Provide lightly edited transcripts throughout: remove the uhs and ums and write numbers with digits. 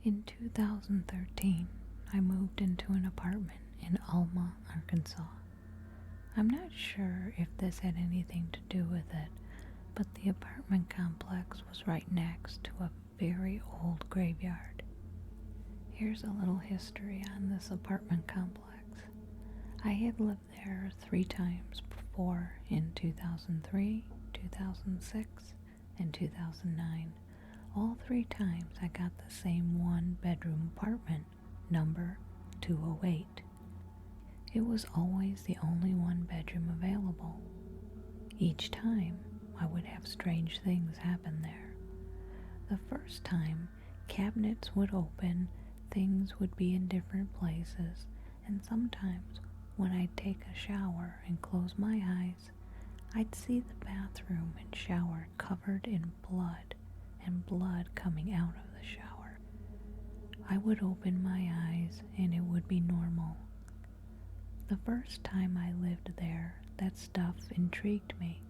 In 2013, I moved into an apartment in Alma, Arkansas. I'm not sure if this had anything to do with it, but the apartment complex was right next to a very old graveyard. Here's a little history on this apartment complex. I had lived there 3 times before, in 2003, 2006, and 2009. All 3 times I got the same 1-bedroom apartment, number 208. It was always the only 1-bedroom available. Each time I would have strange things happen there. The first time, cabinets would open, things would be in different places, and sometimes when I'd take a shower and close my eyes, I'd see the bathroom and shower covered in blood and blood coming out of the shower. I would open my eyes and it would be normal. The first time I lived there, that stuff intrigued me.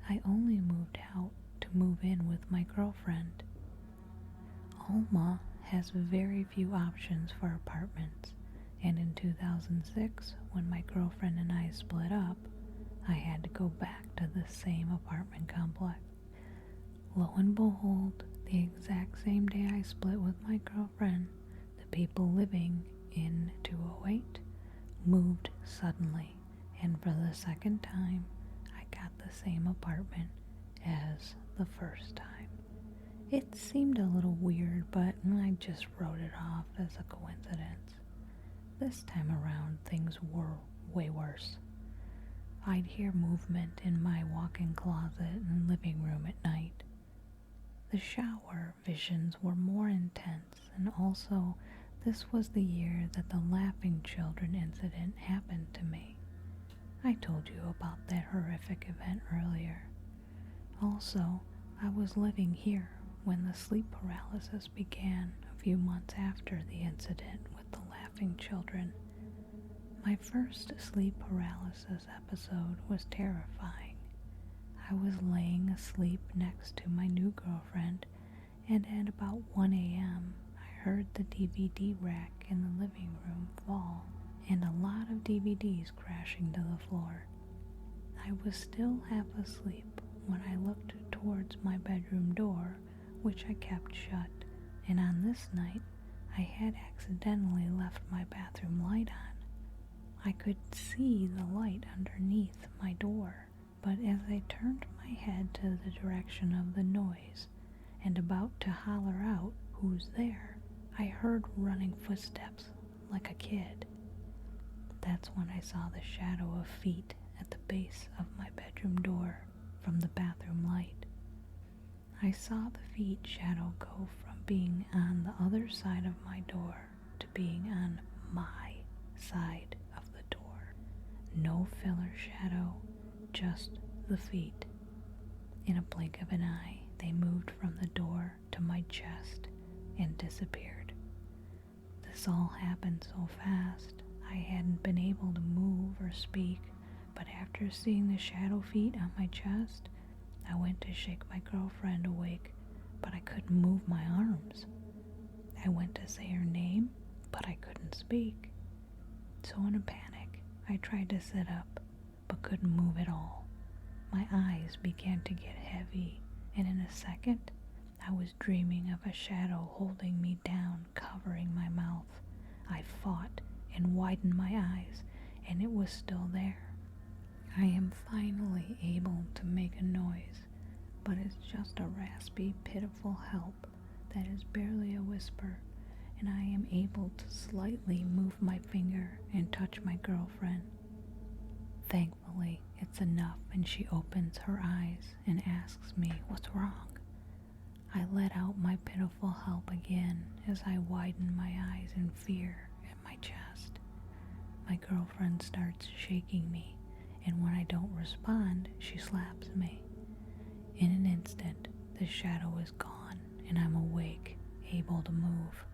I only moved out to move in with my girlfriend. Alma has very few options for apartments, and in 2006, when my girlfriend and I split up, I had to go back to the same apartment complex. Lo and behold, the exact same day I split with my girlfriend, the people living in 208 moved suddenly, and for the second time, I got the same apartment as the first time. It seemed a little weird, but I just wrote it off as a coincidence. This time around, things were way worse. I'd hear movement in my walk-in closet and living room at night. The shower visions were more intense, and also this was the year that the laughing children incident happened to me. I told you about that horrific event earlier. Also, I was living here when the sleep paralysis began a few months after the incident with the laughing children. My first sleep paralysis episode was terrifying. I was laying asleep next to my new girlfriend, and at about 1 a.m., I heard the DVD rack in the living room fall, and a lot of DVDs crashing to the floor. I was still half asleep when I looked towards my bedroom door, which I kept shut, and on this night, I had accidentally left my bathroom light on. I could see the light underneath my door, but as I turned my head to the direction of the noise and about to holler out, "Who's there?" I heard running footsteps like a kid. That's when I saw the shadow of feet at the base of my bedroom door from the bathroom light. I saw the feet shadow go from being on the other side of my door to being on my side of the door. No filler shadow, just the feet. In a blink of an eye, they moved from the door to my chest and disappeared. This all happened so fast, I hadn't been able to move or speak, but after seeing the shadow feet on my chest, I went to shake my girlfriend awake, but I couldn't move my arms. I went to say her name, but I couldn't speak. So in a panic, I tried to sit up, but couldn't move at all. My eyes began to get heavy, and in a second, I was dreaming of a shadow holding me down, covering my mouth. I fought and widened my eyes, and it was still there. I am finally able to make a noise, but it's just a raspy, pitiful help that is barely a whisper, and I am able to slightly move my finger and touch my girlfriend. Thankfully, it's enough, and she opens her eyes and asks me what's wrong. I let out my pitiful help again as I widen my eyes in fear at my chest. My girlfriend starts shaking me, and when I don't respond, she slaps me. In an instant, the shadow is gone, and I'm awake, able to move.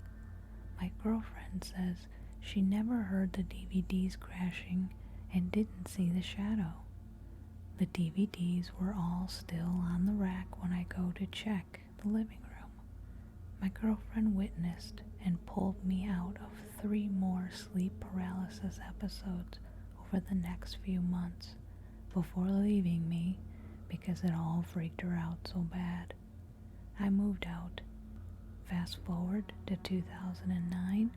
My girlfriend says she never heard the DVDs crashing and didn't see the shadow. The DVDs were all still on the rack when I go to check the living room. My girlfriend witnessed and pulled me out of 3 more sleep paralysis episodes over the next few months before leaving me because it all freaked her out so bad. I moved out. Fast forward to 2009.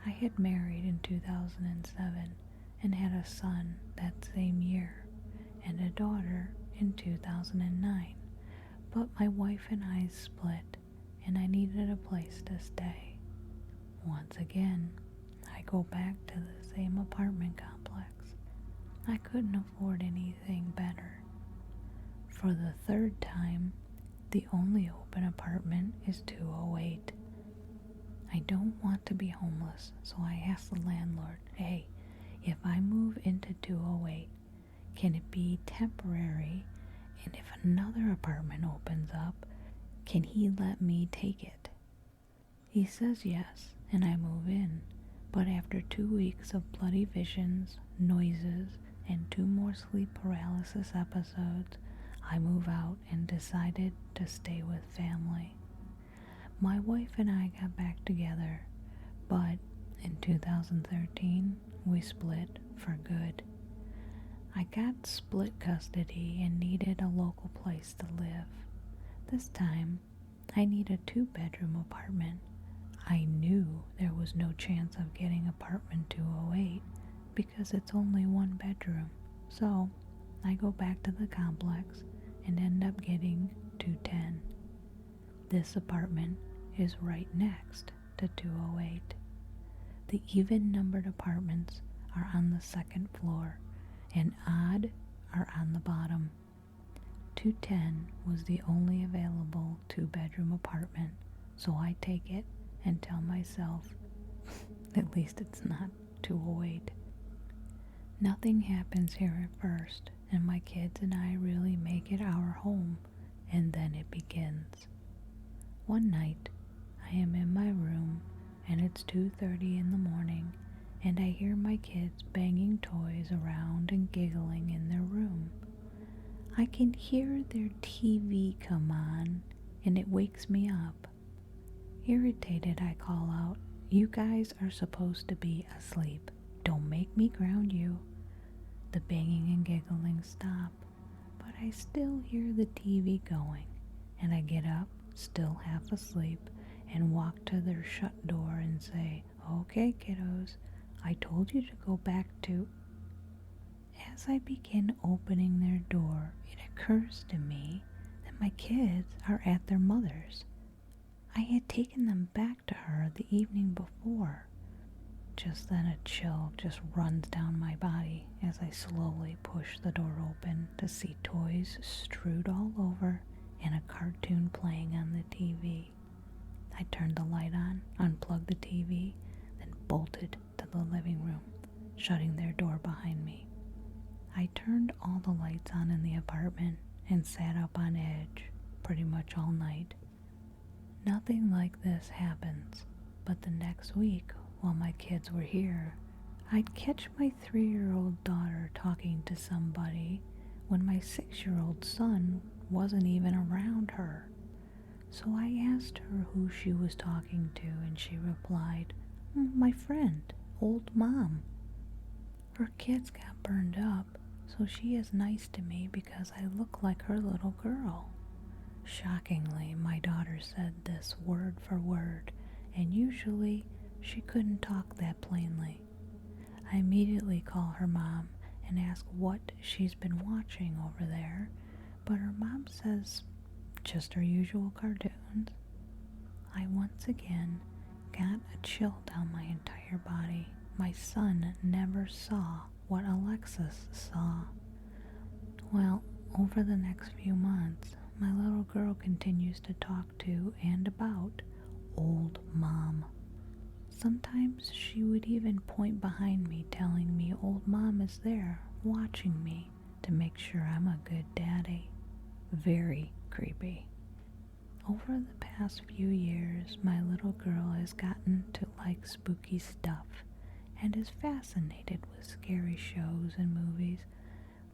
I had married in 2007 and had a son that same year and a daughter in 2009. But my wife and I split and I needed a place to stay. Once again, I go back to the same apartment complex. I couldn't afford anything better. For the 3rd time, the only open apartment is 208. I don't want to be homeless, so I asked the landlord, hey, if I move into 208, can it be temporary? And if another apartment opens up, can he let me take it? He says yes, and I move in. But after 2 weeks of bloody visions, noises, and 2 more sleep paralysis episodes, I move out and decided to stay with family. My wife and I got back together, but in 2013, we split for good. I got split custody and needed a local place to live. This time, I need a 2-bedroom apartment. I knew there was no chance of getting apartment 208 because it's only 1 bedroom. So, I go back to the complex and end up getting 210. This apartment is right next to 208. The even-numbered apartments are on the 2nd floor, and odd are on the bottom. 210 was the only available 2-bedroom apartment, so I take it and tell myself, at least it's not 208. Nothing happens here at first, and my kids and I really make it our home, and then it begins. One night, I am in my room, and it's 2:30 in the morning, and I hear my kids banging toys around and giggling in their room. I can hear their TV come on, and it wakes me up. Irritated, I call out, "You guys are supposed to be asleep. Don't make me ground you." The banging and giggling stop, but I still hear the TV going, and I get up, still half asleep, and walk to their shut door and say, "Okay, kiddos, I told you to go back to..." As I begin opening their door, it occurs to me that my kids are at their mother's. I had taken them back to her the evening before. Just then a chill just runs down my body as I slowly push the door open to see toys strewed all over and a cartoon playing on the TV. I turned the light on, unplugged the TV, then bolted to the living room, shutting their door behind me. I turned all the lights on in the apartment and sat up on edge pretty much all night. Nothing like this happens, but the next week, while my kids were here, I'd catch my 3-year-old daughter talking to somebody when my 6-year-old son wasn't even around her. So I asked her who she was talking to, and she replied, "My friend, old mom. Her kids got burned up, so she is nice to me because I look like her little girl." Shockingly, my daughter said this word for word, and usually she couldn't talk that plainly. I immediately call her mom and ask what she's been watching over there, but her mom says just her usual cartoons. I once again got a chill down my entire body. My son never saw what Alexis saw. Well, over the next few months, my little girl continues to talk to and about old mom. Sometimes she would even point behind me telling me old mom is there watching me to make sure I'm a good daddy. Very creepy. Over the past few years, my little girl has gotten to like spooky stuff and is fascinated with scary shows and movies,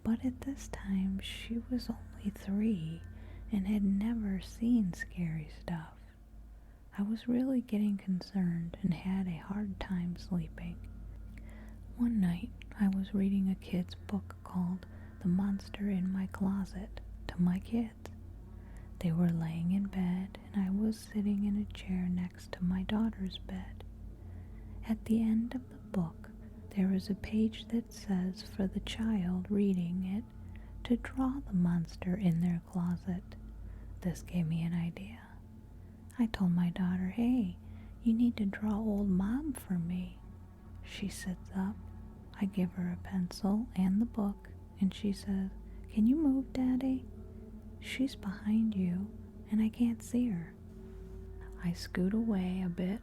but at this time she was only 3 and had never seen scary stuff. I was really getting concerned and had a hard time sleeping. One night, I was reading a kid's book called The Monster in My Closet to my kids. They were laying in bed, and I was sitting in a chair next to my daughter's bed. At the end of the book, there is a page that says for the child reading it to draw the monster in their closet. This gave me an idea. I told my daughter, "Hey, you need to draw old mom for me." She sits up. I give her a pencil and the book, and she says, "Can you move, Daddy? She's behind you, and I can't see her." I scoot away a bit,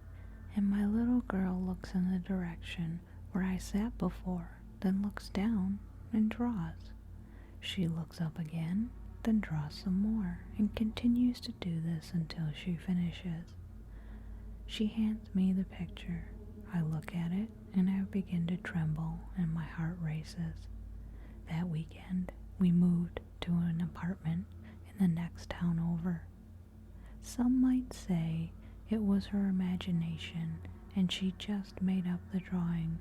and my little girl looks in the direction where I sat before, then looks down and draws. She looks up again, then draws some more, and continues to do this until she finishes. She hands me the picture. I look at it, and I begin to tremble, and my heart races. That weekend, we moved to an apartment in the next town over. Some might say it was her imagination, and she just made up the drawing,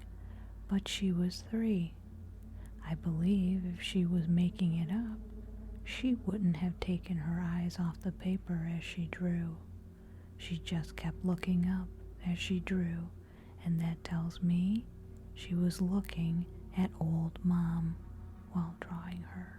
but she was 3. I believe if she was making it up, she wouldn't have taken her eyes off the paper as she drew. She just kept looking up as she drew, and that tells me she was looking at old Mom while drawing her.